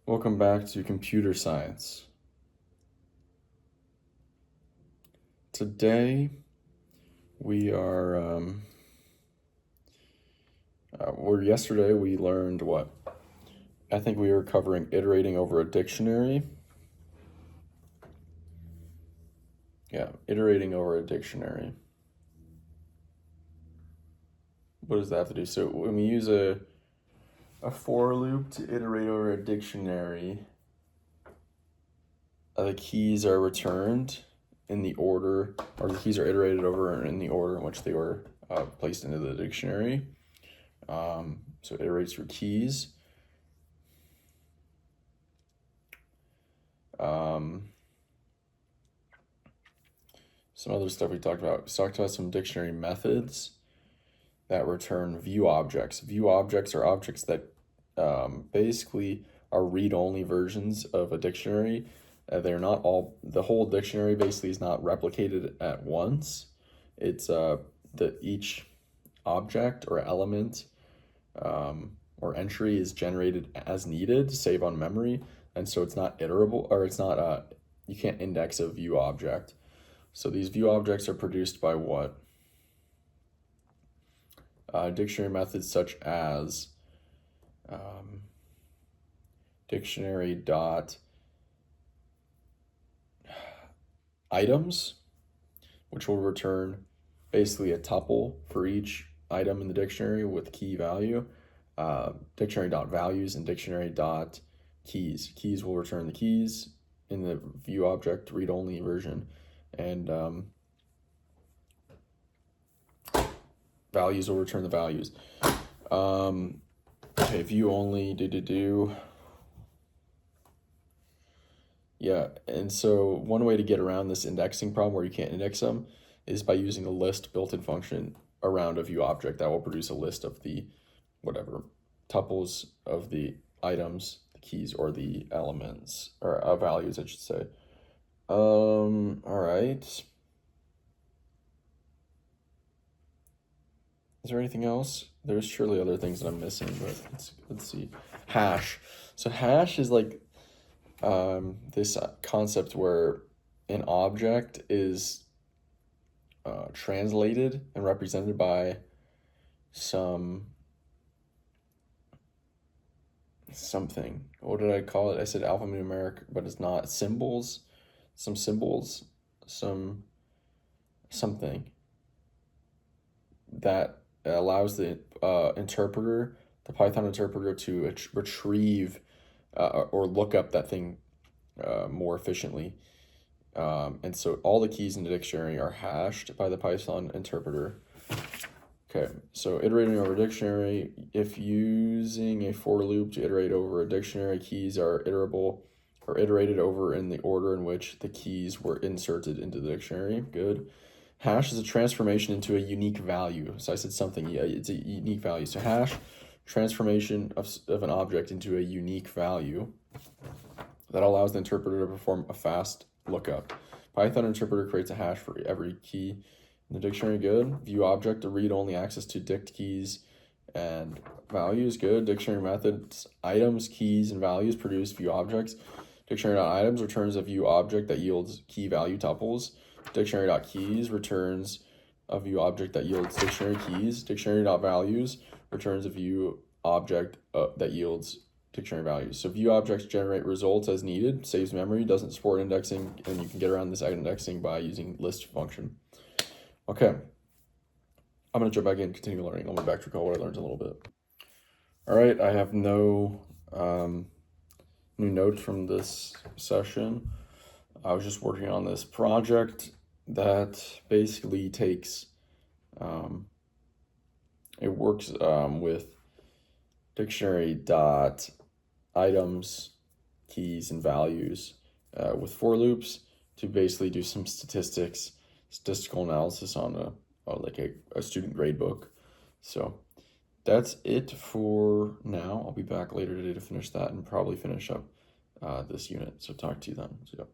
Welcome back to computer science. Today we are, yesterday we learned what? I think we were covering iterating over a dictionary. Yeah, iterating over a dictionary. What does that have to do? So when we use a for loop to iterate over a dictionary, the keys are returned in the order, or the keys are iterated over in the order in which they were placed into the dictionary. So it iterates through keys. Some other stuff we talked about. We talked about some dictionary methods that return view objects. View objects are objects that basically are read-only versions of a dictionary. They're not all, the whole dictionary basically is not replicated at once. It's each object or element or entry is generated as needed to save on memory, and so it's not iterable, or it's not you can't index a view object. So these view objects are produced by what? Dictionary methods such as dictionary dot items, which will return basically a tuple for each item in the dictionary with key value. Dictionary dot values and dictionary dot keys. Keys will return the keys in the view object read-only version, and values will return the values. Okay, view only, Yeah, and so one way to get around this indexing problem where you can't index them is by using a list built-in function around a view object that will produce a list of the whatever tuples of the items, the keys, or the elements, or values, I should say. All right. Is there anything else? There's surely other things that I'm missing, but let's see. Hash. So hash is like this concept where an object is translated and represented by something. What did I call it? I said alphanumeric, but it's not. Symbols, something that allows the interpreter, the Python interpreter, to retrieve or look up that thing more efficiently. And so all the keys in the dictionary are hashed by the Python interpreter. Okay, so iterating over a dictionary, if using a for loop to iterate over a dictionary, keys are iterable or iterated over in the order in which the keys were inserted into the dictionary. Good. Hash is a transformation into a unique value. So I said something, yeah, it's a unique value. So hash, transformation of an object into a unique value that allows the interpreter to perform a fast lookup. Python interpreter creates a hash for every key in the dictionary. Good. View object, to read-only access to dict keys and values. Good. Dictionary methods, items, keys, and values produce view objects. Dictionary.items returns a view object that yields key value tuples. Dictionary.keys returns a view object that yields dictionary keys. Dictionary.values returns a view object that yields dictionary values. So view objects generate results as needed, saves memory, doesn't support indexing, and you can get around this indexing by using list function. Okay, I'm going to jump back in and continue learning. I'll back to recall what I learned a little bit. All right, I have no new notes from this session. I was just working on this project that basically takes, it works with dictionary dot items, keys, and values with for loops to basically do some statistical analysis on a student grade book. So that's it for now. I'll be back later today to finish that and probably finish up this unit. So talk to you then. So, yeah.